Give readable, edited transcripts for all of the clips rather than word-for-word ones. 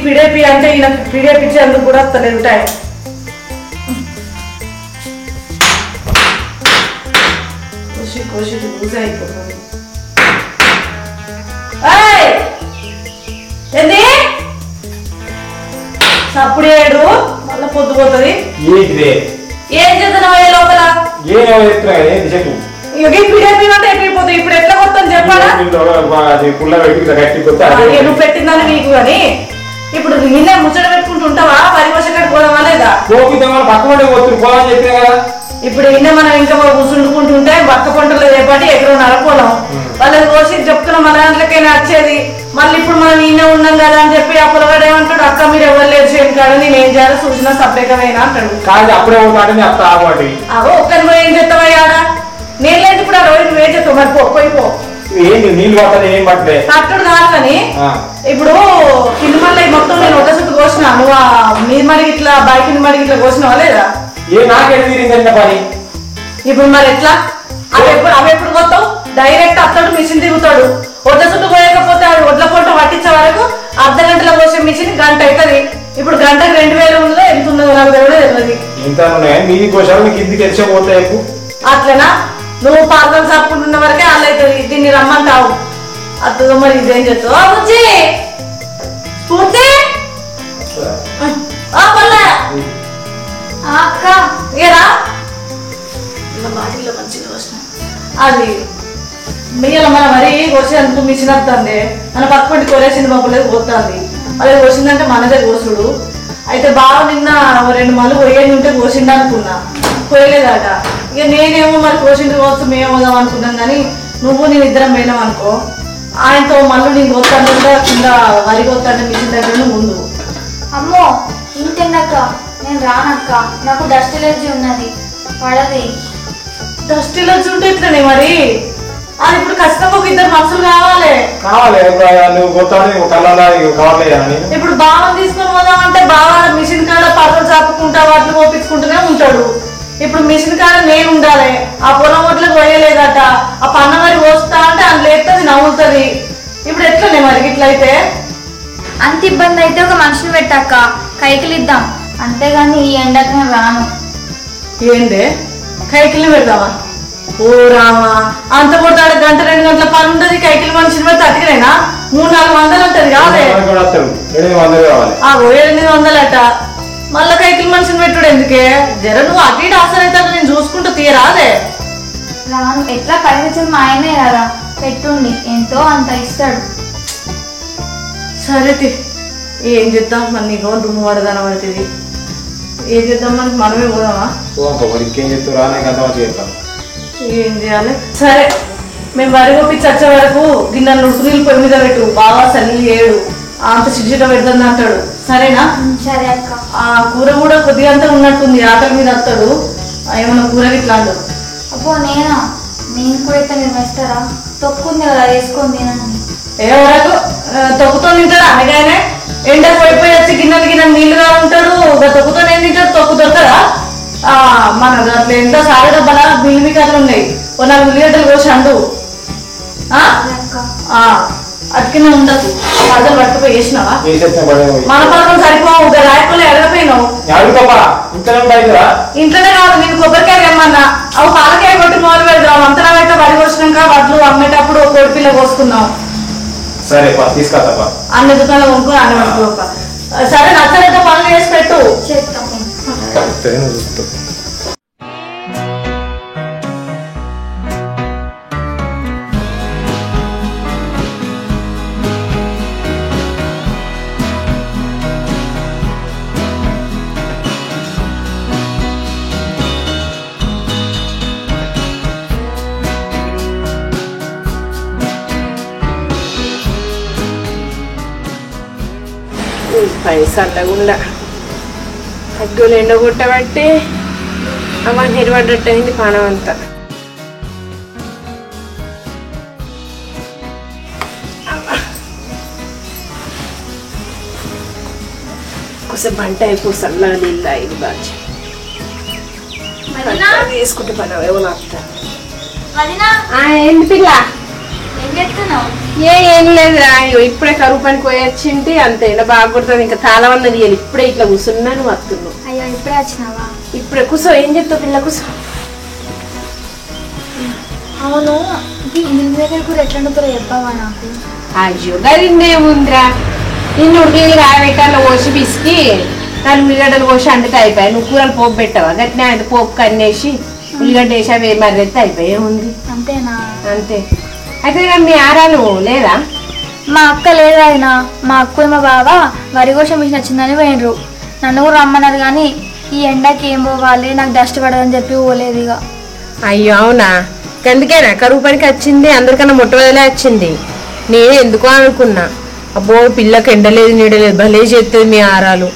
పిడేపి అంటే ఈయన పిడేపిచ్చేందుకు కూడా వస్తలేదు టైం. కోసి లూజ్ అయిపోతుంది. ఏంది అప్పుడు ఏడు మళ్ళీ పొద్దుపోతుంది. ఏం చేస్తున్నావు లోపల? పిడేపి అంటే ఎక్కిపోతుంది. ఇప్పుడు ఎట్లా కొత్తాను చెప్పాలా? నువ్వు పెట్టిందని నీకు కానీ ఇప్పుడు నిన్నే ముచ్చట పెట్టుకుంటుంటావా? వరి కోసకాడికి పోదామా లేదా? ఇప్పుడు నిన్న మనం ఇంకా కూర్చుంటుకుంటుంటే బక్క పంటలు రేపటి ఎకరన్నర పొలం వాళ్ళని కోసి చెప్తున్నాం మన దాంట్లోకైనా వచ్చేది. మళ్ళీ ఇప్పుడు మనం ఈయన ఉన్నాం కదా అని చెప్పి ఆ పొలగాడు ఏమంటాడు, అక్క మీరు ఎవరు లేదు చేయను కాదు నేను ఏం చేయాలో చూసినా సపరేకమైనా అంటాడు. అవో ఒక్కరి పోయి ఏం చేస్తావయ్యాడా? నేను లేదు ఇప్పుడు ఆ రోజు నువ్వేం చేస్తావు? మరి పోయిపో కట్టుడు కాదు కానీ ఇప్పుడు కింది మళ్ళీ మొత్తం నేను ఒక చుట్టూ కోసినా. నువ్వు మీ మడికి ఇట్లా బైక్ మడికి ఇట్లా కోసినావా లేదా? ఇప్పుడు మరి ఎట్లా? అవి ఎప్పుడు పోతావు? డైరెక్ట్ అత్తడు మిషన్ తిరుగుతాడు. వడ్ల చుట్టూ పోయకపోతే వడ్ల పొట్ట పట్టించే వరకు అర్ధ గంటలో పోసే మిషన్ గంట అవుతుంది. ఇప్పుడు గంటకు 2000 ఉందో ఎంత ఉందో నాకు తెలియదు. అట్లనా? నువ్వు పార్లర్ చాపుకుంటున్న వరకే వాళ్ళు అవుతుంది. దీన్ని రమ్మంటావు అత్తదో మరి ఇదేం చేస్తావు? స్ఫూర్తి బాటిల్లో మంచిగా వచ్చిన అది మియ్యాల మన మరీ కోసేందుకు మిషన్ వస్తుంది. మన పక్కపంటి కొరేసింది మబ్బులేదు పోతుంది. అది కోసిందంటే మనదే కోసుడు. అయితే బాగా నిన్న 2 మళ్ళు కొయ్యేది ఉంటే కోసిండు అనుకున్నా, కొయ్యలేదట. ఇక నేనేమో మరి కోసిండు కోవచ్చు మేము పోదాం అనుకున్నాం కానీ నువ్వు నేను ఇద్దరం పోయినాం అనుకో. ఆయనతో మళ్ళీ నేను కోస్తాను కింద వరి కోస్తాను మిషన్ దగ్గర ముందు. అమ్మో ఇంతెండక్క నేను రానక్క, నాకు డస్ట్ ఎలర్జీ ఉన్నది పడది. డస్ట్ ఎలర్జీ ఉంటే ఇట్లనే మరి. అది ఇప్పుడు ఖచ్చితంగా ఒక 2 మనుషులు కావాలి. ఇప్పుడు బాగా తీసుకొని పోదామంటే బాగా మిషన్ కాడ పర్వలు చాపుకుంటా వాటిని కోపించుకుంటూనే ఉంటాడు. ఇప్పుడు మిషన్ కాడ నేను ఉండాలి. ఆ పొలం ఒట్లకు పోయలేదట. ఆ పన్న మరి పోస్తా అంటే అందులో ఎత్తది నవ్వుతుంది. ఇప్పుడు ఎట్లనే మరి ఇట్లయితే? అంత ఇబ్బంది అయితే ఒక మనిషిని పెట్టాక కైకిలు ఇద్దాం, అంతేగాని ఈ ఎండకు నేను రాను. ఏందే కైకిల్ని పెడదామా? ఓ రామా, అంత కొడతాడు. 1-2 గంటల పని ఉంటుంది. కైకిల్ మనిషిని పెడితే అతికినైనా 300-400 ఉంటుంది కాదే. 700 అట. మళ్ళా కైకిల్ మనిషిని పెట్టుడు ఎందుకే? జర నువ్వు అటు ఇటు ఆసరైతే నేను చూసుకుంటూ తీయరాదే. రాను, ఎట్లా కనిపించింది మా ఆయనే కదా, పెట్టుండి ఎంతో అంత ఇస్తాడు. సరే ఏం చేద్దాం మరి? నీకు దుమ్ము పడదాన పడుతుంది. ఏం చేద్దాం? మనమే పోదామా? ఏం చేయాలి? సరే మేము వరి పంపించి వచ్చే వరకు గిన్నె ఉడుకు నీళ్ళు పొయ్యి మీద పెట్టు. బాగా చల్లి ఏడు అంత చిట పెడతాను అంటాడు. సరేనా? సరే అక్క. ఆ కూర కూడా కొద్దిగా అంతా ఉన్నట్టుంది. ఆకలి మీద వస్తాడు. ఏమన్నా కూర ఇట్లా అంటాడు. అబ్బో నేను కూడా అయితే మీరు వేస్తారా? తొక్కుంది కదా వేసుకొని తినండి. ఏ వరకు తొక్కుతో తింటాడు అనగానే ఎండకు పడిపోయి వచ్చి గిన్నెలు నీళ్ళుగా ఉంటాడు. తొక్కుతో ఏం తింటాడు? తొక్కు దొరకదా? మన దాంట్లో ఎంత సాగ డబ్బాల బిల్లి కథలు ఉన్నాయి. 4 ఉల్లిగడ్డలు కోసి అండు. అటుకినే ఉండదు. పడదలు పట్టుకుపోయి వేసినావా? మన పదకం సరిపోవు. రాయకుండా ఎడకపోయినావు. ఇంట్లోనే కాదు, నేను కొబ్బరికాయ తెమ్మన్నా. అవి పాలకాయ కొట్టి మొదలు పెడదాం. అంతరం అయితే వరి కోసినాక వడ్లు అమ్మేటప్పుడు కోడిపిల్ల కోసుకుందాం. సరే తీసుకొస్తా. అన్ని దుకాణాలు కొనుక్కుని అన్ని పట్టుకోక. సరే నచ్చలేక పనులు చేసి పెట్టు. చేస్తాం. చల్లగుండా అగ్గులు ఎండగొట్టబట్టి అమ్మ నిలబడ్డట్టు అయింది పానం అంతా. కొంచెం బంట అయిపో చల్లగా నీళ్ళు అయింది బాగా వేసుకుంటే పని ఏమో వస్తా. ఏంటి పిల్ల ఏం చేస్తున్నావు? ఏం లేదురా, ఇగో ఇప్పుడే కరువు పనికి పోయొచ్చింటి అంతే. ఎండ బాగా కొడుతుంది, ఇంకా చాలా మంది తీయాలి. ఇప్పుడే ఇట్లా కూర్చున్నాను వస్తున్నావు. అయ్యో ఇప్పుడే వచ్చినావా? ఇప్పుడే కూర్చో. ఏం చెప్తావు పిల్ల? కూర్చో. అవును, ఇంటి దగ్గర కూడా ఎట్లా వండుతారో చెప్పావా నాకు? అయ్యో గదిందేముందిరా, నిన్ను ఉడికి కాయబెట్టాలో పోసి పిసికి 4 ఉల్లిగడ్డలు కోసి అండితే అయిపోయాయి. నువ్వు కూరలు పోపు పెట్టావా? గట్టినే అది పోపు కన్నేసి ఉల్లిగడ్డ వేసి అవి మర్రెత్తే అయిపోయి. ఏముంది అంతేనా? అంతే. అయితే మీ ఆరాలు లేదా? మా అక్క లేదు ఆయన. మా అక్క మా బావ వరి కోసం మిషన్ వచ్చిందని పోయినరు. నన్ను కూడా రమ్మన్నారు కానీ ఈ ఎండకి ఏం పోవాలి, నాకు డస్ట్ పడదని చెప్పి పోలేదు ఇక. అయ్యో అవునా? అందుకేనా కరువు పనికి వచ్చింది? అందరికన్నా మొట్టమొదలే వచ్చింది. నేను ఎందుకో అనుకున్నా, అబ్బో పిల్లకి ఎండలేదు నీడలేదు భలే చేస్తుంది మీ ఆరాలు.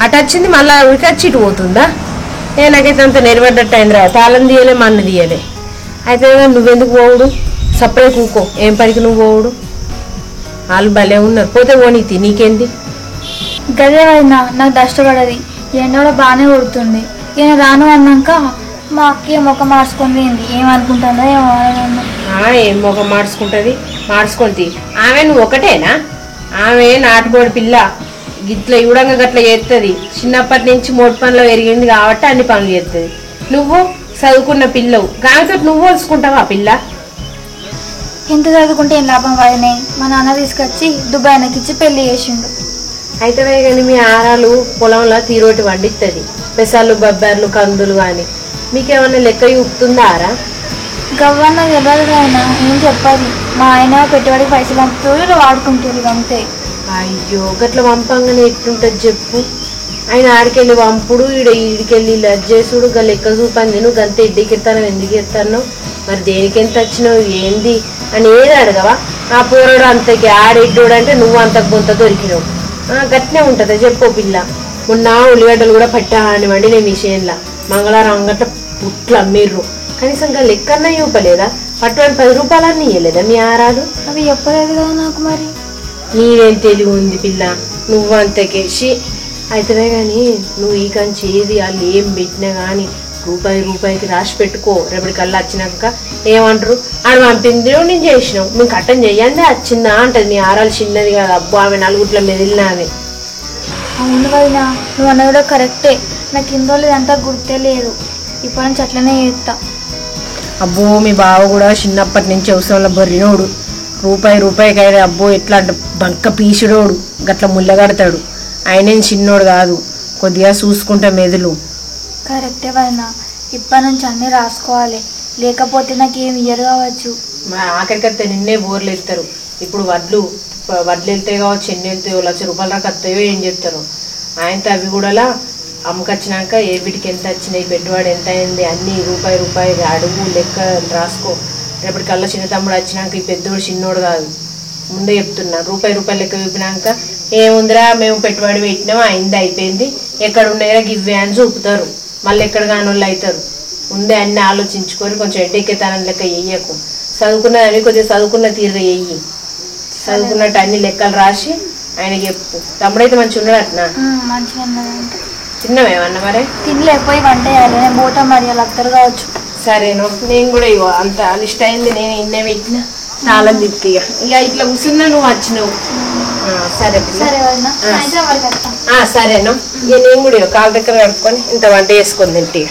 అటు వచ్చింది మళ్ళీ ఉడికొచ్చి ఇటు పోతుందా? నాకైతే అంత నిలబడ్డట్టు అయిందిరా. తాళం తీయలే, మన్ను తీయలే. అయితే నువ్వెందుకు పోవుడు? సపరేట్ కూకో. ఏం పనికి నువ్వు పోవుడు? వాళ్ళు భలే ఉన్నారు, పోతే పోనీతి, నీకేంది? గదే అయినా నాకు డస్ట్ పడది. ఎండ కూడా బాగానే కొడుతుంది. ఈయన రాను అన్నాక మా అక్క ముఖం మార్చుకుంది. ఏమనుకుంటుందో ఏమో. ఏం మొగం మార్చుకుంటుంది? మార్చుకుంది ఆమె. నువ్వు ఒకటేనా? ఆమె నాటుకోడి పిల్ల, గిట్ల ఇవ్వడంగా గట్ల చేస్తుంది. చిన్నప్పటి నుంచి మోటి పనిలో ఎరిగింది కాబట్టి అన్ని పనులు చేస్తుంది. నువ్వు చదువుకున్న పిల్లవు, ఆమెతో నువ్వు వలుసుకుంటావా పిల్ల? ఎంత చదువుకుంటే ఏం లాభం వాడినే? మా నాన్న తీసుకొచ్చి దుబాయ్కి ఇచ్చి పెళ్లి చేసిండు. అయితే కానీ మీ ఆరాలు పొలంలో తీరోటి వండిస్తుంది. పెసాలు, బొబ్బార్లు, కందులు కానీ మీకేమన్నా లెక్క చూపుతుందా ఆరా? గవ్వన్న తెలియదు ఆయన, ఏం చెప్పాలి. మా ఆయన పెట్టుబడికి పైసలు పంపుతూ వాడుకుంటుంది అంతే. అయ్యో గట్ల పంపంగానే ఎట్లుంటుంది చెప్పు? ఆయన ఆడికెళ్ళి పంపుడు, ఈడికెళ్ళి లజ్జేసుడు, గా లెక్క చూపంది. నువ్వు గంత ఎడ్డెక్కిస్తాను, ఎందుకు ఎత్తాను? మరి దేనికి ఎంత వచ్చినావు ఏంది అని ఏది అడగవా? ఆ పోరాడు అంతకి ఆడెడ్డోడు అంటే నువ్వు అంతకు కొంత దొరికినావు. గట్నే ఉంటుందా చెప్పు పిల్ల? మొన్న ఉల్లిగడ్డలు కూడా పట్టానివ్వండి నేను విషయంలో. మంగళవారం అంగట పుట్లు అమ్మిర్రు, కనీసం గా లెక్కన్నా ఇవ్వలేదా? పట్టుబడి 10 రూపాయలన్నీ ఇవ్వలేదా మీ ఆరాలు? అవి చెప్పలేదు కదా నాకు. మరి నీవేం తెలివి ఉంది పిల్ల, నువ్వు అంతకేసి. అయితే కానీ నువ్వు ఈ కంచి ఏది వాళ్ళు ఏం పెట్టినా కానీ రూపాయికి రాసి పెట్టుకో. రేపటికల్లా వచ్చినాక ఏమంటారు? ఆడ పంపింది నేను చేసినావు, మేము కట్టం చెయ్యండి వచ్చిందా అంటది. మీ ఆరాలు చిన్నది కదా, అబ్బో ఆమె 4 గుట్ల మెదిలినా అని. అవును వదినా, నువ్వు అన్న కూడా కరెక్టే. నాకు ఇన్ని రోజులు ఇదంతా గుర్తే లేదు. ఇప్పటి నుంచి అట్లనే చేస్తా. అబ్బో మీ బావ కూడా చిన్నప్పటి నుంచి అవసరంలో బర్రినోడు. రూపాయికైనా అబ్బో ఎట్లా బంక పీసుడోడు, గట్ల ముళ్ళగడతాడు. ఆయనేం చిన్నోడు కాదు, కొద్దిగా చూసుకుంటా మెదులు. కరెక్టే వదినా, ఇప్పటి నుంచి అన్నీ రాసుకోవాలి, లేకపోతే నాకు ఏమి ఇయ్యరు కావచ్చు. ఆఖరికత్తే నిన్నే బోర్లు ఎత్తారు. ఇప్పుడు వడ్లు వెళ్తాయి కావచ్చు, ఎన్ని వెళ్తాయో, 1,00,000 రూపాయల దాకా వస్తాయో ఏం చేస్తారు. ఆయనతో అవి కూడా అమ్మకొచ్చినాక ఏ వీటికి ఎంత వచ్చినాయి, పెట్టుబడి ఎంత అయింది అన్నీ రూపాయి అడుగు లెక్క రాసుకో. రేపటికల్లా చిన్న తమ్ముడు వచ్చినాక ఈ పెద్దోడు చిన్నోడు కాదు, ముందే చెప్తున్నా. రూపాయి లెక్క చూపినాక ఏముందిరా మేము పెట్టుబడి పెట్టినాం అయింది అయిపోయింది, ఎక్కడ ఉన్నాయో గివ్వే అని చూపుతారు. మళ్ళీ ఎక్కడ కాని వాళ్ళు అవుతారు. ముందే అన్ని ఆలోచించుకొని కొంచెం ఎడ్డెక్కేతనం లెక్క వేయకు. చదువుకున్నదని కొద్దిగా చదువుకున్న తీరు వేయి. చదువుకున్నట్టు అన్ని లెక్కలు రాసి ఆయన చెప్పు. తమ్ముడైతే మంచిగా ఉన్నాడు అట్నా? మంచిగా ఉన్నదంట. తిన్నామేమన్నా మరి? తినలేకపోయి వంట చేయాలి, నేను పోతా. మరి అలా అత్తరు కావచ్చు. సరేను, నేను కూడా ఇవ్వ అంత లిస్ట్ అయింది. నేను ఇన్నే పెట్టిన తాళం తిప్పి ఇక ఇట్లా కూర్చున్నా నువ్వు వచ్చినావు. సరే సరే వదినా, సాయంత్రం వరకు వస్తాం. సరేను, ఇక నేను కూడా కాళ్ళ దగ్గర కడుక్కొని ఇంత వంట చేసుకొని తింటే.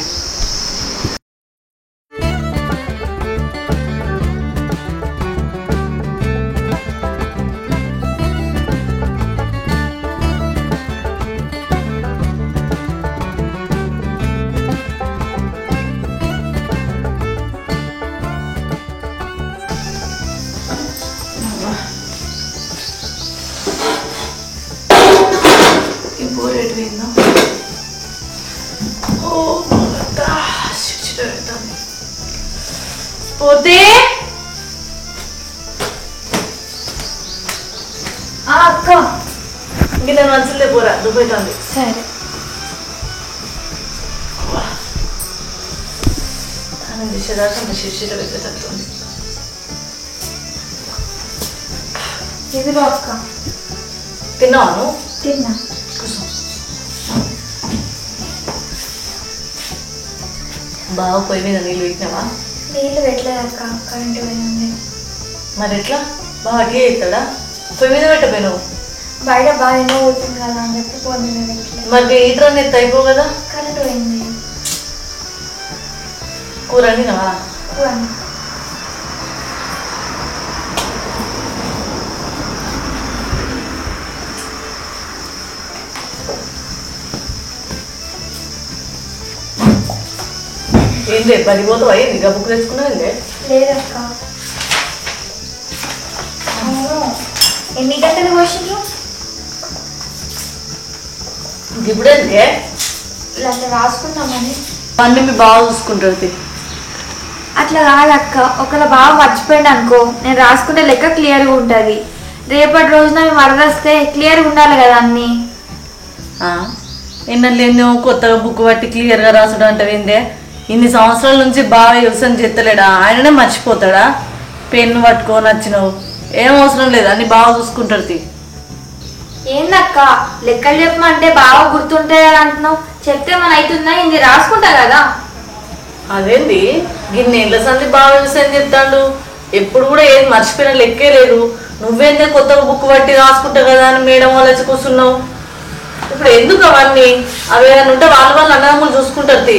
పోతే అక్క ఇంక నేను మంచిలే పోరా, దుబ్బైతుంది. సరే దిశదాకా శిక్షిత పెట్టేటట్టుంది. ఇదిగో అక్క. తిన్నావాను? తిన్నా. బాగా పొయ్యి మీద నీళ్ళు పెట్టినావా? నీళ్ళు పెట్టలేదు అక్క, కరెంటు పోయింది. మరి ఎట్లా బాగా అట్లే అవుతాడా? పొయ్యి మీద పెట్టపోయినావు. బయట బాగా ఎన్నో పోతుంది కదా అని చెప్పి పోయింది. మరి ఈటర్ ఎత్తి అయిపో కదా. కరెంట్ పోయింది. కూర వండినావా? కూర ఏంటి పడిపోతావు అయ్యింది ఇంకా బుక్ తెచ్చుకున్నావు? లేదక్క. ఎన్ని గంటలు పోసిండ్రు? ఇప్పుడేంటే ఇలా రాసుకుందామని. అన్ని మీ బాగా చూసుకుంటుంది. అట్లా కాదక్క, ఒకవేళ బాగా మర్చిపోయింది అనుకో, నేను రాసుకుంటే లెక్క క్లియర్గా ఉంటుంది. రేపటి రోజున మేము వరదస్తే క్లియర్గా ఉండాలి కదా అన్నీ. ఎన్నో కొత్తగా బుక్ పట్టి క్లియర్గా రాసడం అంటే ఏందే? ఇన్ని సంవత్సరాల నుంచి బాగా వ్యవసాయం చేస్తలేడా? ఆయననే మర్చిపోతాడా? పెన్ను పట్టుకొని వచ్చినావు, ఏం అవసరం లేదు, అన్ని బాగా చూసుకుంటుంది. ఏందక్క లెక్కలు చెప్పమంటే బాగా గుర్తుంటాయి కదా అంటున్నావు? చెప్తే మన అవుతుందా? ఇది రాసుకుంటా కదా. అదేంది గిన్నెళ్ళ సంది బాగా వ్యవసాయం చెప్తాడు, ఎప్పుడు కూడా ఏది మర్చిపోయినా లెక్కే లేదు. నువ్వేందే కొత్తగా బుక్ పట్టి రాసుకుంటావు కదా అని మేడం వాళ్ళు వచ్చి కూర్చున్నావు. ఇప్పుడు ఎందుకు అవన్నీ? అవి ఏదైనా ఉంటే వాళ్ళు అన్నదమ్ములు చూసుకుంటారు.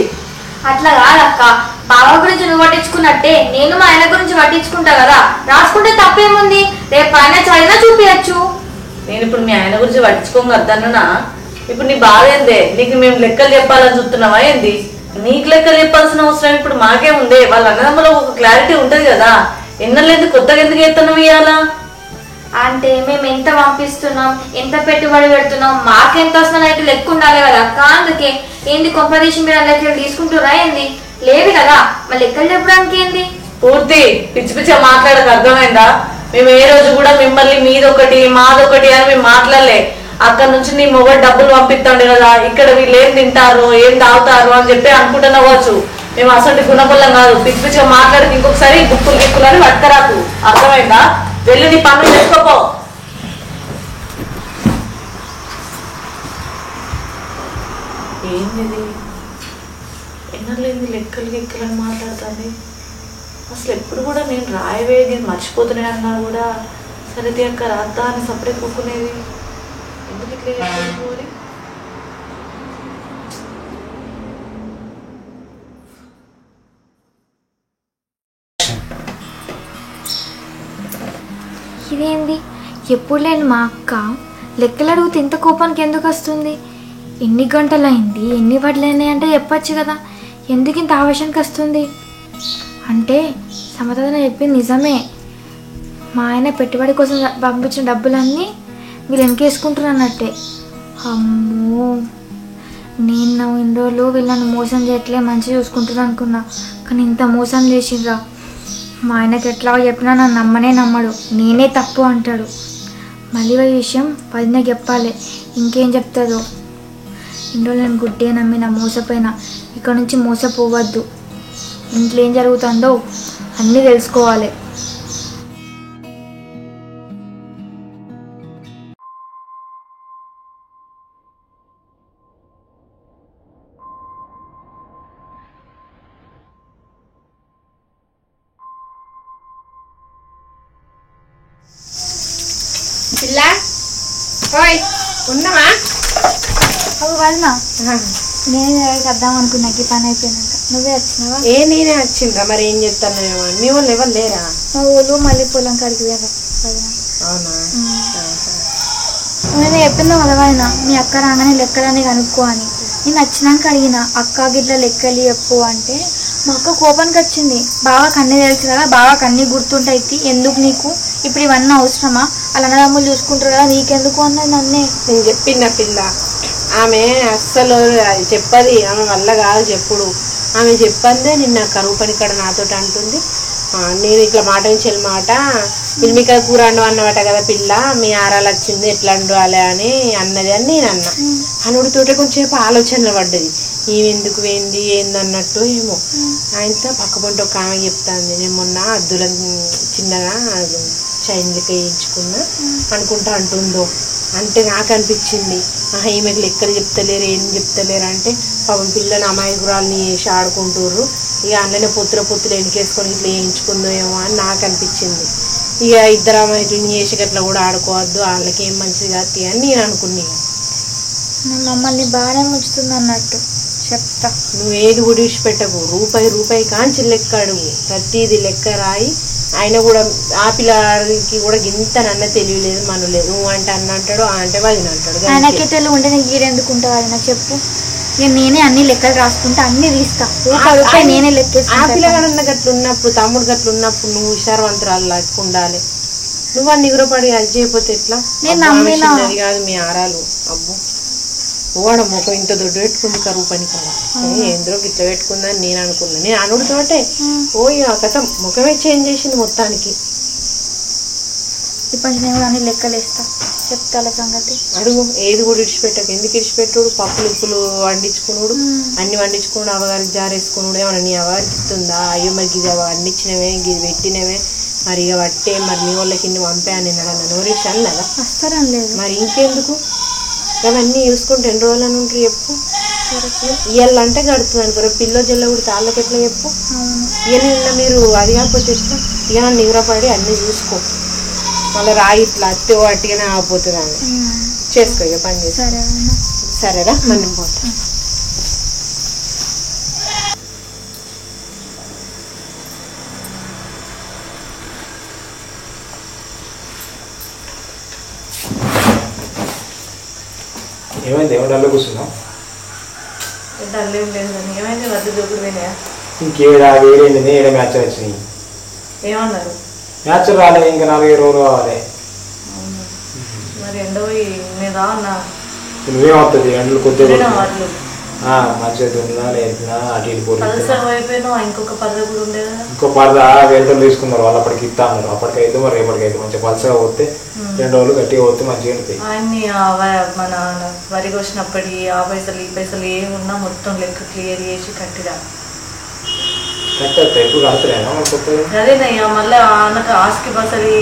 అట్లా కాదక్క, బావ గురించి నువ్వు పట్టించుకున్నట్టే నేను మా ఆయన గురించి పట్టించుకుంటా కదా. రాసుకుంటే తప్పేముంది? రేపు ఆయన చదివినా చూపించచ్చు. నేను ఇప్పుడు మీ ఆయన గురించి పట్టించుకోగలుగుతానా? ఇప్పుడు నీ బాధ ఏందే? నీకు మేము లెక్కలు చెప్పాలని చూస్తున్నావా ఏంది? నీకు లెక్కలు చెప్పాల్సిన అవసరం ఇప్పుడు మాకే ఉందే. వాళ్ళ అన్నదమ్ములో ఒక క్లారిటీ ఉంటది కదా. ఎన్నలేదు కొత్తగా ఎందుకు ఎత్తనం ఇయ్యాలా? అంటే మేము ఎంత పంపిస్తున్నాం, ఎంత పెట్టుబడి పెడుతున్నాం, మాకెంత వస్తుందని అయితే లెక్క ఉండాలి కదా అక్క. అందుకే ఏంది కొంపదీసి మీరు లెక్కలు తీసుకుంటురా ఏంది? లేదు కదా, మరి లెక్కలు చెప్పడానికి ఏంది? పూర్తి పిచ్చి పిచ్చ మాట్లాడక అర్థమైందా? మేము ఏ రోజు కూడా మిమ్మల్ని మీదొకటి మాదొకటి అని మేము మాట్లాడలే. అక్కడ నుంచి నీ మొగడు డబ్బులు పంపిస్తాండు కదా, ఇక్కడ వీళ్ళు ఏం తింటారు ఏం తాగుతారు అని చెప్పి అనుకుంటున్నావచ్చు. మేము అసలు గుణబల్లం కాదు. పిచ్చి పిచ్చిగా మాట్లాడితే ఇంకొకసారి గుప్పులు గిప్పులు అని పట్టుకరాకు, అర్థమైందా? వెళ్ళి నీ పనులు చేసుకోపో. ఏంది ఎన్నర్లేంది లెక్కలు గిక్కలు అని మాట్లాడుతుంది. అసలు ఎప్పుడు కూడా నేను రాయవేది మర్చిపోతున్నాయి అన్నా కూడా సరే అక్క రాద్దా అని సపరేట్ కూకునేది. ఎందుకు ఇట్లా పోరి? ఇదేంది ఎప్పుడు లేని మా అక్క లెక్కలు అడిగితే ఇంత కోపానికి ఎందుకు వస్తుంది? ఎన్ని గంటలైంది, ఎన్ని వడ్లైనాయి అంటే చెప్పచ్చు కదా, ఎందుకు ఇంత ఆవేశానికి వస్తుంది? అంటే సమతన చెప్పింది నిజమే. మా ఆయన పెట్టుబడి కోసం పంపించిన డబ్బులన్నీ వీళ్ళు వెనకేసుకుంటారు అన్నట్టే. అమ్మో, నేను ఇన్ని రోజులు వీళ్ళని మోసం చేయట్లే మంచిగా చూసుకుంటారు అనుకున్నా, కానీ ఇంత మోసం చేసిండ్రా. మా ఆయనకి ఎట్లా చెప్పినా నన్ను నమ్మనే నమ్మడు, నేనే తప్పు అంటాడు. మళ్ళీ ఈ విషయం వదినకి చెప్పాలి, ఇంకేం చెప్తుందో. ఇన్ని రోజులు నేను గుడ్డే నమ్మిన మోసపోయినా, ఇక్కడ నుంచి మోసపోవద్దు. ఇంట్లో ఏం జరుగుతుందో అన్నీ తెలుసుకోవాలి. పిల్ల ఓయ్ ఉన్నావా? అవి వదినా నేను వద్దాం అనుకున్నా, ఈ పని అయిపోయినాక. నువ్వే వచ్చినావా? నేనే వచ్చిండ్రా, మరి ఏం చెప్తాను. మీ వాళ్ళు ఎవరు లేరా? మా ఊళ్ళు మళ్ళీ పొలం కాడికి పోయారు. అవునా? నేను చెప్పిందా వదవైనా మీ అక్క రాగానే లెక్కలని కనుక్కో అని. నేను వచ్చినాక అడిగిన అక్క గిట్ల లెక్కలు చెప్పు అంటే మా అక్క కోపానికి వచ్చింది. బాగా కన్నీ తెలుసు కదా, బాగా కన్నీ గుర్తుంటాయి, ఎందుకు నీకు ఇప్పుడు ఇవన్నీ అవసరమా? వాళ్ళ అన్నదమ్ములు చూసుకుంటారు కదా, నీకెందుకు అన్నది నన్నే. నేను చెప్పిన పిల్ల, ఆమె అస్సలు అది చెప్పది, ఆమె వల్ల కాదు చెప్పుడు. ఆమె చెప్పందే నిన్న కరువు పని ఇక్కడ నాతో అంటుంది. నేను ఇట్లా మాట నుంచి మాట పిల్మిక కూర అన్నమాట కదా పిల్ల, మీ ఆరాలు వచ్చింది ఎట్లా అండాలి అని అన్నది అని నేను అన్నా. అనుడితోటే కొంచెంసేపు ఆలోచనలు పడ్డది, ఈమెందుకు వేంది ఏందన్నట్టు ఏమో. ఆయనతో పక్కపంట ఒక ఆమె చెప్తాంది, నేను మొన్న అద్దులను చిన్నగా చైన్లకి వేయించుకున్నా అనుకుంటా అంటుందో. అంటే నాకు అనిపించింది ఈమెకు లెక్కలు చెప్తలేరు ఏం చెప్తలేరు అంటే పాపం పిల్లని అమాయకురాలని వేసి ఆడుకుంటుర్రు, ఇక అందులోనే పొత్తులు వెనకేసుకొని ఇట్లా వేయించుకుందో ఏమో అని నాకు అనిపించింది. ఇక ఇద్దరు అమ్మాయిని చేసి గట్లా కూడా ఆడుకోవద్దు, వాళ్ళకి ఏం మంచిది కాదు అని నేను అనుకున్నా. మమ్మల్ని బాగానే ముంచుతుంది అన్నట్టు చెప్తా. నువ్వు ఏది కూడా విడిచిపెట్టకు, రూపాయి కాంచి లెక్క అడుగు, ప్రతిది లెక్క రాయి. ఆయన కూడా ఆ పిల్లకి కూడా ఇంత నన్న తెలియలేదు మనలేదు, నువ్వు అంటే అన్న అంటాడు, అంటే వాళ్ళు అంటాడు. ఆయనకే తెలివి ఉంటే నేను గీడెందుకుంటా నాకు చెప్పు. ఇక నేనే అన్ని లెక్కలు రాసుకుంటా, అన్ని తీస్తా, రూపాయి నేనే లెక్కేస్తా. ఆ పిల్లగాడన్న గట్లు ఉన్నప్పుడు, తమ్ముడు గట్లు ఉన్నప్పుడు నువ్వు విచారవంతురాలు లెక్క ఉండాలి. నువ్వు అన్ని ఎగురపడి అది చేయకపోతే ఎట్లా? అది కాదు మీ ఆరాలు. అబ్బో పోవడం ముఖం ఇంత దొడ్డు పెట్టుకుంది కరువు పని కాడ, ఎందులో గిట్ల పెట్టుకుందని నేను అనుకున్నా. నేను అనుడితోటే పోయి ఆ కథ ముఖమే చేంజ్ చేసింది మొత్తానికి. ఇప్పుడు నేను కూడా అన్ని లెక్కలు వేస్తా, చెప్తాల సంగతి. అడుగు, ఏది కూడా ఇడిచిపెట్టకు. ఎందుకు ఇడిచిపెట్టుడు? పప్పులు ఉప్పులు వండించుకున్నాడు, అన్ని వండించుకున్నాడు, అవగారికి జారేసుకున్నాడు. ఏమన్నా నీ అవగారికి ఇస్తుందా? అయ్యో మరి గిది వండించినవే, గిది పెట్టినవే, మరి ఇక పట్టే మరి మీ వాళ్ళకి ఇన్ని పంపాను నేను అన్న నోరేసి అన్నదా? వస్తారని లేదు మరి ఇంకెందుకు అవన్నీ చూసుకుంటే 2 రోజుల నుండి చెప్పు. ఇవాళ అంటే గడుతుంది అనుకో, పిల్లో జల్ల కూడా తాళ్ళకి ఎట్లా చెప్పు. ఇవాళ మీరు అది కాకపోతే ఎట్లా? ఇక నన్ను నిగురపడి అన్నీ చూసుకో, మళ్ళీ రాయి ఇట్లా అత్తే వాటిగానే ఆగిపోతుంది అని చేసుకో. ఇక పని చేసి సరేరా, మనం పోతాం. ఏమైంది? ఏమిటల్లో కూర్చున్నావు? డల్లేం లేదు కానీ ఏమైంది? వద్దు జోకులు పోయినాయా? ఇంకేడా వేరేంది? నేనే మ్యాచ్ వచ్చినాయి. ఏమన్నారు? మ్యాచ్ రాలే, ఇంకా 4 రోజులు కావాలి. మరి ఎండ పోయి నేను రావన్నా? నువ్వేమవుతుంది? ఎండలు కొద్దిగా వాటిలో మంచిగా దున్నా లేపినా అటు ఇటు పోటీ. అయిపోయినా ఇంకొక పరద కూడా ఉండే కదా. ఇంకో పరద వేరేటోళ్ళు తీసుకున్నారు, వాళ్ళు అప్పటికి ఇస్తా అన్నారు. అప్పటికైతే మరి రేపటికైతే మంచిగా పలసగా పోతే 2 రోజులు గట్టిగా పోతే మంచిగా ఉంటుంది. ఆయన్ని మన వరి కోసినప్పటి ఆ పైసలు ఈ పైసలు ఏమున్నా మొత్తం లెక్క క్లియర్ చేసి కట్టిరా. కట్టేస్తా, ఎప్పుడు కడతలేనా కొత్తగా? అదేనయ్యా, మళ్ళీ ఆనక ఆస్కి బసలి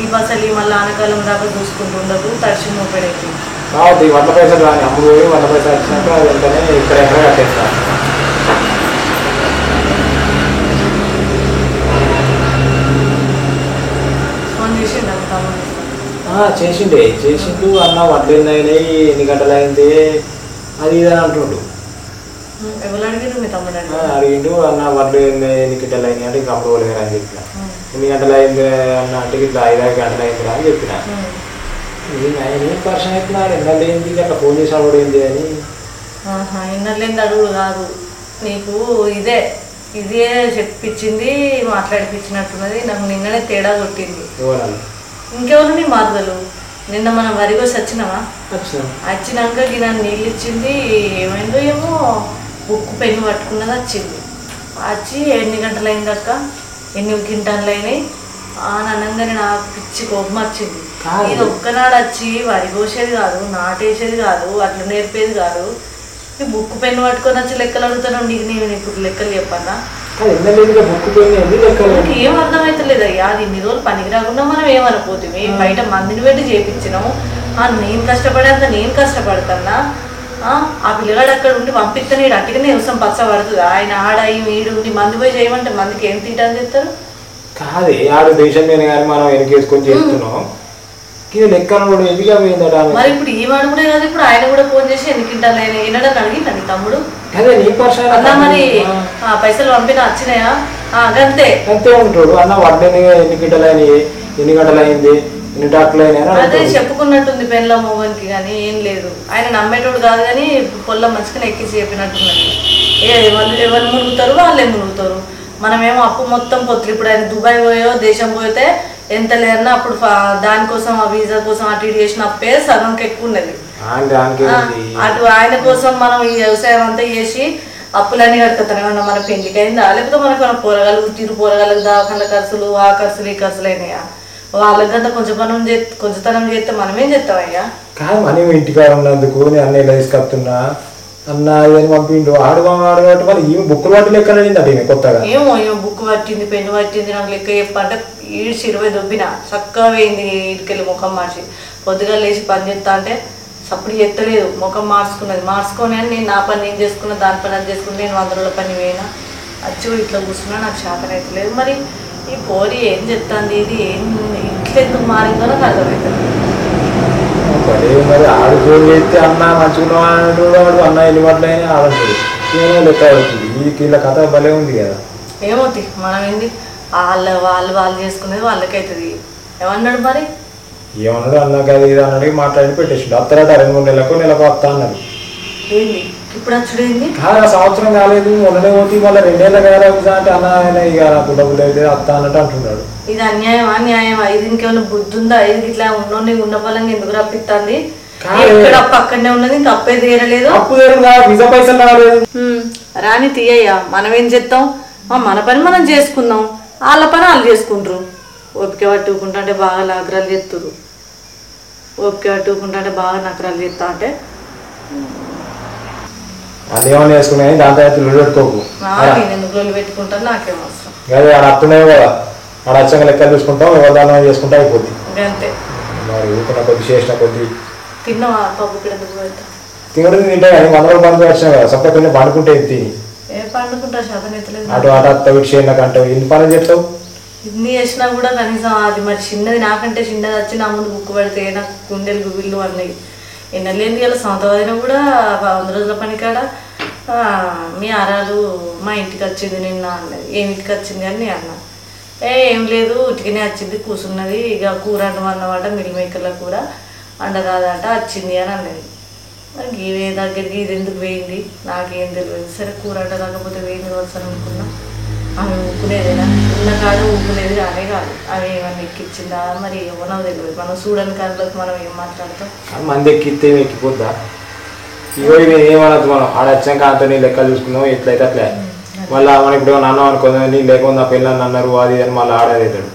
ఈ బసలి మళ్ళీ ఆనకాలం దాకా చూసుకుంటూ ఉండదు, తడిచి మూపడైతే కావద్దు. 100 పైసలు రాని అమ్ముడు పోయి 100 పైసలు వచ్చినాక వెంటనే ఇక్కడ కట్టేస్తా. ఫోన్ చేసిండు చేసిండు అన్న, వడ్లు అయినాయి, ఎన్ని గంటలు అయింది అది ఇది అని అంటుండు. ఎవరు అడిగారు? మీ తమ్ముడు అడిగిండు. అన్న వడ్లు ఎన్ని గంటలు అయినాయి అంటే ఇంకా అమ్ముడు పోలేదు అని చెప్పిన. ఎన్ని గంటలు అయింది అన్న అంటే ఇట్లా 5-6 గంటలు అయింది అని చెప్పిన. ఏం పర్సన్ అవుతున్నాడు, ఎన్నెళ్ళు ఏంది అట్లా ఫోన్ చేసి అడుగుడు ఏంది అని. ఎన్నర్లేంది అడుగుడు కాదు, నీకు ఇదే చెప్పించింది, మాట్లాడిపించినట్టున్నది. నాకు నిన్ననే తేడా కొట్టింది. ఇంకెవరు నీ మార్దలు? నిన్న మనం వరి కోసి వచ్చినావా? వచ్చినాక నన్ను నీళ్ళు ఇచ్చింది, ఏమైందో ఏమో ఉక్కు పెన్ను పట్టుకున్నది, వచ్చింది. వచ్చి ఎన్ని గంటలు అయింది అక్క, ఎన్ని గింటలు అయినాయి అని అనగానే నాకు పిచ్చి కోపం వచ్చింది. ఇది ఒక్కనాడు వచ్చి వరి కోసేది కాదు, నాటేసేది కాదు, అట్లా నేర్పేది కాదు, ఈ బుక్కు పెన్ను పట్టుకొని వచ్చి లెక్కలు అడుగుతాను. నీకు నేను ఇప్పుడు లెక్కలు చెప్పన్నా? ఏం అర్థమవుతలేదు అయ్యా. అది ఇన్ని రోజులు పనికి రాకుండా మనం ఏమనుకోతుంది, బయట మందిని పెట్టి చేయించినాము. నేను కష్టపడేంత నేను కష్టపడతానా? ఆ పిల్లగాడు అక్కడ ఉండి పంపిస్తే నీడు అట్టుగానే వ్యవసాయం పచ్చ పడుతుంది. ఆయన ఆడాయి వీడు మంది పోయి చేయమంటే మందికి ఏం తింటాను చెప్తారు? కాదే ఆడు దేశం మీద కానీ మనం వెనకేసుకొని చేస్తున్నాం. లెక్కను కూడా ఎదిగా పోయిందట. మరి ఇప్పుడు ఈ వాడు కూడా కాదు, ఇప్పుడు ఆయన కూడా ఫోన్ చేసి ఎన్ని కింటాలు అయినా వినడని అడిగింది నీ తమ్ముడు. అదే నీ పర్సన్ అన్నా, మరి పైసలు పంపినా వచ్చినాయా? అంతే అంతే ఉంటాడు అన్న. వడ్డని ఎన్ని గింటలు అయినాయి, ఎన్ని గంటలు అయింది, ఎన్ని డాక్టర్లు అయినా అదే చెప్పుకున్నట్టుంది పెళ్ళ మోగనికి. కానీ ఏం లేదు, ఆయన నమ్మేటోడు కాదు. కానీ పొల్ల మంచిగా ఎక్కించి చెప్పినట్టున్నది. ఎవరు మునుగుతారు వాళ్ళే మునుగుతారు. మనమేమో అప్పు మొత్తం పొత్తులు. ఇప్పుడు ఆయన దుబాయ్ పోయో దేశం పోతే ఎంత లేదన్నా అప్పుడు దానికోసం ఆ వీసా కోసం అటు ఇటు చేసిన అప్పే సగంకి ఎక్కువ ఉన్నది. అటు ఆయన కోసం మనం ఈ వ్యవసాయం అంతా చేసి అప్పులన్నీ కడుతున్నాం. ఏమన్నా మన పెళ్లికి అయిందా, లేకపోతే మనకు మన పోరగాళ్ళు తీరు పోరగాళ్ళకి దాఖల ఖర్చులు, ఆ ఖర్చులు ఈ ఖర్చులు అయినాయా? వాళ్ళకంతా కొంచెంతనం చేస్తే మనమేం చేస్తామయ్యా? కానీ మనం ఇంటికాడ ఉన్నందుకు అన్న ఇలా తీసుకొస్తున్నా అన్న ఇవన్నీ పంపిండు. ఆడుకోబట్టి మరి ఈమె బుక్కులు పట్టి లెక్క అడిగిందట ఈమె కొత్తగా. ఏమో బుక్ పట్టింది, పెన్ను పట్టింది, నాకు లెక్క చెప్పంటే ఈడ్చి 20 దొబ్బిన చక్కగా పోయింది. ఇటుకెళ్ళి ముఖం మార్చి పొద్దుగా లేచి పని చేస్తా అంటే సప్పుడు ఎత్తలేదు. ముఖం మార్చుకొని అని నేను నా పని నేను చేసుకున్నా, దాని పని అది చేసుకుని నేను 100 రోజుల పని పోయినా. వచ్చి ఇట్లా కూర్చున్నా, నాకు శాతం అవుతలేదు. మరి ఈ పోరి ఏం చెప్తాంది ఇది ఏం ఇంట్లో ఎందుకు మారిందో నాకు అర్థమవుతుంది. మరి ఆడు ఫోన్ చేస్తే అన్న మంచిగా వాడు అన్న ఎన్ని పట్ల అయినా ఆడుతుంది ఏమో లెక్క అవుతుంది ఈ కీళ్ళ కథ భలే ఉంది కదా. ఏమవుతుంది మనం ఏంది వాళ్ళు చేసుకునేది వాళ్ళకైతుంది. ఏమన్నాడు మరి? ఏమన్నాడు అన్నాక అది ఇది అన్నాడు మాట్లాడి పెట్టేసిండు. అత్తరాట 2-3 నెలకు వస్తా అన్నాడు. ఏంది ఇప్పుడు వచ్చుడు ఏంది? సంవత్సరం కాలేదు మొన్ననే పోతే మళ్ళీ 2 నెలల కదా అంటే అన్న ఆయన ఇక బుడ్డ బుడ్డ అయితే అత్త అన్నట్టు అంటున్నాడు. ఇది అన్యాయమా న్యాయమా? ఇది ఇంకేమైనా బుద్ధి ఉందా? ఇది ఇట్లా ఉన్నోని ఉన్న పొలంగా ఎందుకు రప్పిస్తుంది? ఇక్కడ అప్పు అక్కడనే ఉన్నది ఇంకా అప్పే తీరలేదు. అప్పు విజా పైసలు రాలేదు. రాని తీయ్యా మనం ఏం చేస్తాం? మన పని మనం చేసుకుందాం, వాళ్ళ పని వాళ్ళు చేసుకుంటారు. ఓపిక పట్టుకుంటా అంటే బాగా నగరాలు చేస్తురు. ఓపిక పట్టుకుంటా అంటే బాగా నగరాలు చేస్తా అంటే వాళ్ళు ఏమన్నా వేసుకున్నాయి దాంతో లొల్లి పెట్టుకోకు. ఎందుకు లొల్లి పెట్టుకుంటాను నాకేం అవసరం. అదే ఆడ అత్తున్నాయి కదా ఆడ అచ్చంగా లెక్కలు చూసుకుంటాం వ్యవధానం చేసుకుంటా అయిపోద్ది. అంతే మరి ఊపిన కొద్ది చేసిన కొద్ది తిన్నావా? పప్పు ఇక్కడ ఎందుకు పెడతా? తినడం తింటే కానీ 100 రూపాయలు వచ్చినా కదా సొంత కొంచెం పండుకుంటే తిని ఏ పండుకుంటా శాతం ఎత్తలేదు. అటు అటు అత్త విడి చేయడానికి అంటావు ఎన్ని పనులు చెప్తావు? ఇన్ని చేసినా కూడా కనీసం అది మరి చిన్నది నాకంటే చిన్నది వచ్చి నా ముందు బుక్ పెడితే నాకు గుండెలు గుబిళ్ళు అన్నాయి. ఎన్నలేంది ఇలా సొంత వదిన కూడా 100 రోజుల పనికాడ మీ ఆరాలు మా ఇంటికి వచ్చింది నిన్న అన్నది. ఏమిటికి వచ్చింది అని నేను అన్నా. ఏం లేదు ఉటికినే వచ్చింది కూర్చున్నది ఇక కూర అన్నమాట మిల్ మేకర్ల కూర అండరాదట వచ్చింది అని అన్నది. మరి ఇవే దగ్గరికి ఇది ఎందుకు వేయింది నాకేం తెలియదు. సరే కూర అంట కాకపోతే వేయింది కావచ్చు అనుకున్నా. ఆమె ఊపుకునేదేనా ఉన్న కాడ ఊపుకునేది కానే కాదు. ఆమె ఏమన్నా ఎక్కిచ్చిందా మరి ఏమన్నా తెలియదు. మనం చూడని కాళ్ళకి మనం ఏం మాట్లాడతాం? మంది ఎక్కితే ఎక్కిపోద్దా? ఇగో ఇవి ఏమనద్దు మనం ఆడ వచ్చాక అంత నీ లెక్కలు చూసుకుందాం ఎట్లయితే అట్లే. మళ్ళీ మనం ఇప్పుడు ఏమన్నా అన్నాం అనుకో నీ లేకుండా నా పిల్లలు అన్నారు అది అని మళ్ళీ ఆడేదాడు.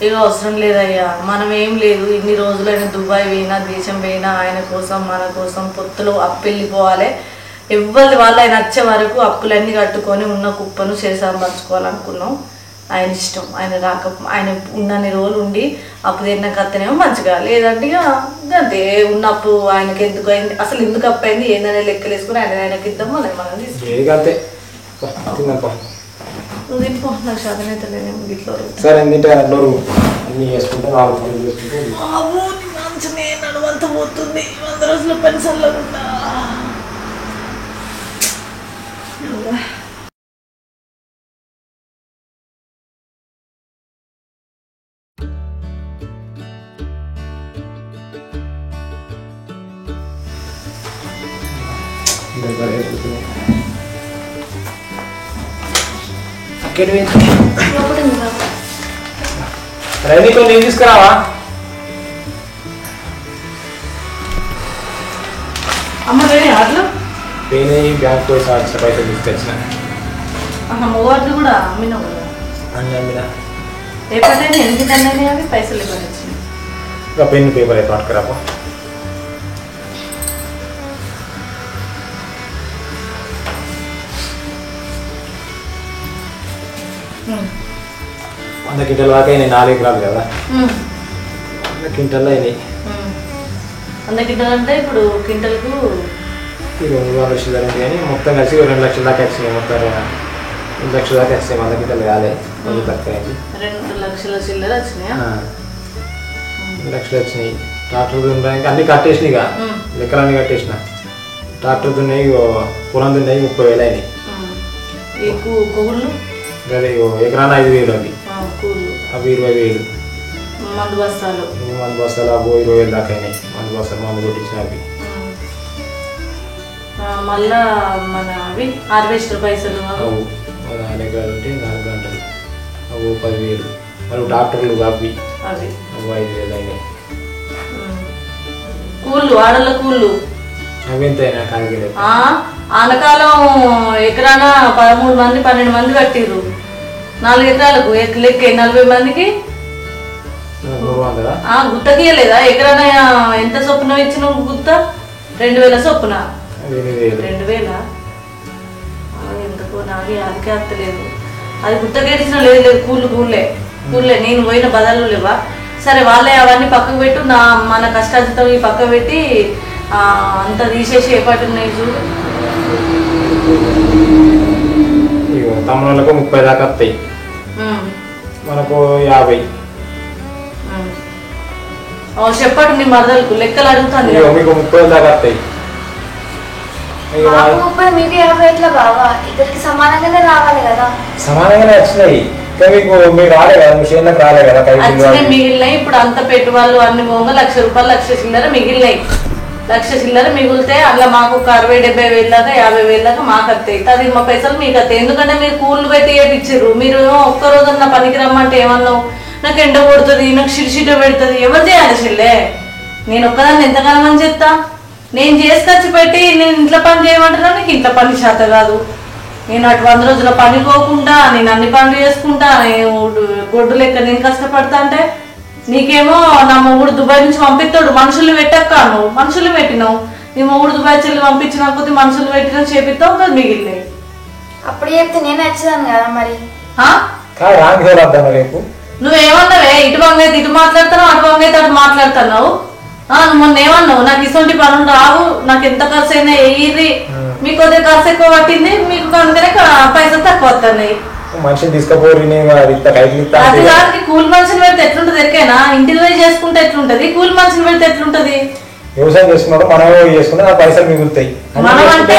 ఏదో అవసరం లేదయ్యా. మనం ఏం లేదు ఇన్ని రోజులైనా దుబాయ్ పోయినా దేశం పోయినా ఆయన కోసం మన కోసం పొత్తులో అప్పు వెళ్ళిపోవాలి. ఎవరిది వాళ్ళు ఆయన వచ్చే వరకు అప్పులన్నీ కట్టుకొని ఉన్న కుప్పను చేసాంపరచుకోవాలనుకున్నాం. ఆయన ఇష్టం. ఆయన ఉన్నన్ని రోజులు ఉండి అప్పు తిన్న కత్తనేమో మంచిగా లేదంటే ఇక అంతే ఉన్న అప్పు ఆయనకి ఎందుకు అయింది అసలు ఎందుకు అప్పు అయింది ఏందనే లెక్కలు వేసుకుని ఆయనకి ఇద్దాం మనం తీసుకుంటే నువ్వు తినిపో. నాకు శాతం అయితే లేదేమో గిట్లో. సరే తింటే అట్లా అన్నీ చేసుకుంటే 4 పనులు చేసుకుంటే మంచిగా నడువంత పోతుంది 100 రోజుల పెన్షన్లో ఉంటా. రైనీ కొన్ని ఏం తీసుకురావా? అమ్మ వేరే ఆటలు పేనే బ్యాంక్ పోయి సాక్షి పైసలు తీసుకొచ్చిన. మూవాట్లు కూడా అమ్మినావు కదా? అన్నీ అమ్మినా. రేపటైనా ఎందుకు అన్నీ అవి పైసలు ఇవ్వాలి వచ్చినాయి. ఇంకా పెన్ను పేపర్ అయితే పట్టుకురాపో. వంద క్వింటల్ దాకా అయినాయి 4 ఎకరాలు కదా. 100 క్వింటల్ అయినాయి. 100 క్వింటల్ అంటే ఇప్పుడు క్వింటల్కు 2 లక్షలు జరిగింది కానీ మొత్తం కలిసి 2 లక్షల దాకా వచ్చినాయి. మొత్తం 2 లక్షల దాకా వస్తాయి. 100 క్వింటల్ కాలే కొంచెం తక్కువ అయింది. 2 లక్షల చిల్లర వచ్చినాయా? 2 లక్షలు వచ్చినాయి. ట్రాక్టర్ దున్నడానికి అన్నీ కట్టేసినాయి. ఇక లెక్కలన్నీ కట్టేసిన. ట్రాక్టర్ దున్నాయి పొలం దున్నాయి 30,000 అయినాయి. ఈ కూళ్ళు అదే ఎకరాన 5,000 అవి కూళ్ళు అవి 20,000. మందు బస్తాలు అవి 20,000 దాకా అయినాయి. మందు బస్తాలు మందు కొట్టించిన అవి. మళ్ళా మన అవి హార్వెస్టర్ పైసలు అవు 4 ఎకరాలు ఉంటే 4 గంటలు అవి 10,000. మళ్ళీ ట్రాక్టర్లు అవి అవి 5,000 అయినాయి. కూళ్ళు ఆడల కూళ్ళు అవి ఎంత అయినా కాదు. ఆనకాలం ఎకరాన 13 మంది 12 మంది కట్టిర్రు. 4 ఎకరాలకు లెక్కే 40 మందికి 300. గుత్తకి ఇవ్వలేదా? ఎకరాన ఎంత చొప్పున ఇచ్చిన గుత్త? 2,000 చొప్పున. 2,000 ఎందుకో నాకు అదికే అత్తలేదు. అది గుత్తకేసిన లేదు కూళ్ళే నేను పోయిన బదలు లేవా? సరే వాళ్ళే అవన్నీ పక్కకు పెట్టు. మన కష్టార్జితం ఈ పక్క పెట్టి అంత తీసేసి ఏ పాటు ఉన్నాయి చూడు. తమ్ముళ్ళకు 30 దాకా వస్తాయి. మనకు 50. చెప్పండి మీ మరదలకు లెక్కలు అడుగుతాను మీకు 30 దాకా వస్తాయి. మాకు 30 మీకు 50 ఎట్లా బావా? ఇద్దరికి సమానంగానే రావాలి కదా. సమానంగానే వచ్చినాయి. మీకు రాలే కదా, మీ చేనులకు రాలే కదా. మిగిలినాయి ఇప్పుడు అంత పెట్టుబడులు అన్ని పోగా ₹1,00,000 1,00,000 చిల్లర మిగిలినాయి. 1,00,000 చిల్లర మిగిలితే అందులో మాకు 60-70 వేలు దాకా 50 వేలు దాకా మాకు వస్తాయి. అది మా పైసలు మీకు వస్తాయి. ఎందుకంటే మీరు కూళ్ళు పెట్టి వేయించారు. మీరు ఒక్కరోజు నా పనికి రమ్మంటే ఏమన్నావు? నాకు ఎండ కొడుతుంది, నాకు షిరిషిట పెడుతుంది. ఎవరు చేయాలి చెల్లె? నేను ఒక్కదాన్ని ఎంతకాలం అని చెప్తా? నేను చేసుకొచ్చి పెట్టి నేను ఇంట్లో పని చేయమంటున్నా, నీకు ఇంట్లో పని చేత కాదు. నేను అటు 100 రోజుల పని పోకుండా నేను అన్ని పనులు చేసుకుంటా, నేను గొడ్డు లెక్క నేను కష్టపడతా అంటే నీకేమో నా మొగుడు దుబాయ్ నుంచి పంపిస్తాడు. మనుషులు పెట్టక్క, నువ్వు మనుషులు పెట్టినావు. నీ మొగుడు దుబాయ్ చెల్లి పంపించిన కొద్ది మనుషులు పెట్టినా చేపిస్తావు కదా మిగిలినాయి. అప్పుడు చెప్తే నేను వచ్చేదాను కదా మరి. నువ్వేమన్నావే? ఇటు వంగైతే ఇటు మాట్లాడుతున్నావు, అటు వంగైతే అటు మాట్లాడుతున్నావు. మొన్న ఏమన్నావు? నాకు ఇటువంటి పనులు రావు, నాకు ఎంత ఖర్చు అయినా వెయ్యి, మీకు కొద్దిగా ఖర్చు ఎక్కువ పట్టింది, మీకు అందుకనే పైసలు తక్కువ వస్తున్నాయి. మనిషిని తీసుకుపోయి కూలి మనిషిని పెడితే ఎట్లుంటది? ఎరికైనా ఇంటికి పోయి చేసుకుంటే ఎట్లుంటది, కూలి మనిషిని పెడితే ఎట్లుంటది? వ్యవసాయం చేసుకున్నాడు, మనం చేసుకుంటే పైసలు మిగులుతాయి. మనం అంటే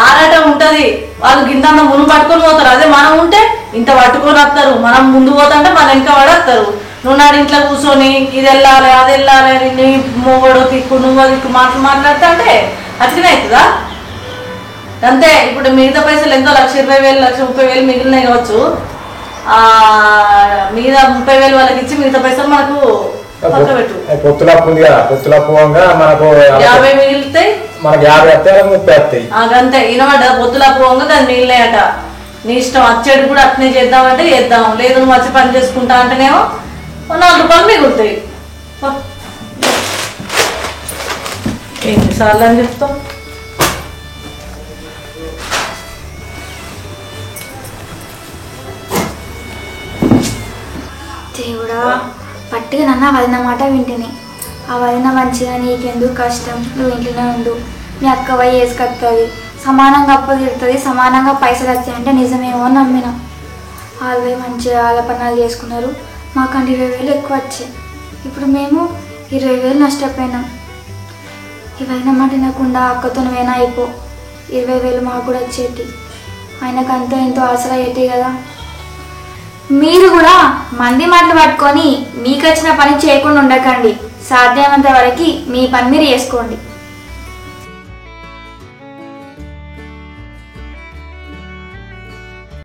ఆరాట ఉంటది, వాళ్ళు గింత మును పట్టుకొని పోతారు. అదే మనం ఉంటే ఇంత పట్టుకొని వస్తారు. మనం ముందు పోతుంటే మన వెనక పడేస్తారు. నువ్వు నాడు ఇంట్లో కూర్చొని ఇది వెళ్ళాలి అది వెళ్ళాలి, నీ మొగడు దిక్కు నువ్వు దిక్కు మాట్లాడుతా అంటే అట్లనే అవుతుందా? అంతే. ఇప్పుడు మిగతా పైసలు ఎంతో 1,20,000 1,30,000 మిగిలినాయి కావచ్చు. మిగతా 30,000 వాళ్ళకి ఇచ్చి మిగతా పైసలు మనకు పక్క పెట్టు. పొత్తులప్పు ఉంది కదా, పొత్తులప్పు మనకు 50 మిగిలితాయి, మనకు 50 వస్తాయి, 30 వస్తాయి. అంతే. ఇనమాట పొత్తులప్పు దాన్ని మిగిలినాయట. నీ ఇష్టం. వచ్చేడు కూడా అట్నే చేద్దామంటే చేద్దాం, లేదు నువ్వు వచ్చి పని చేసుకుంటా అంటేనేమో ₹4 మిగులుతాయి. ఎన్నిసార్లు అని చెప్తాం? దేవుడా, పట్టిగా నన్న వదిన మాట వింటేనే. ఆ వదిన మంచిగా నీకెందుకు కష్టం, నువ్వు ఇంట్లోనే ఉండు, మీ అక్క పోయి వేసుకొస్తుంది, సమానంగా అప్పు తిడుతుంది, సమానంగా పైసలు వస్తాయి అంటే నిజమేమో నమ్మిన. వాళ్ళు మంచిగా వాళ్ళ పనులు చేసుకున్నారు. మాకంటే 20,000 ఎక్కువ వచ్చాయి. ఇప్పుడు మేము 20,000 నష్టపోయినాం. ఇవైనా మాట వినకుండా అక్కతోనైనా అయిపో, 20,000 మాకు కూడా వచ్చేటి. ఆయనకు అంతా ఎంతో ఆసరా అయ్యేటి కదా. మీరు కూడా మంది మాటలు పట్టుకొని మీకు వచ్చిన పని చేయకుండా ఉండకండి. సాధ్యమైనంత వరకు మీ పని మీరు చేసుకోండి.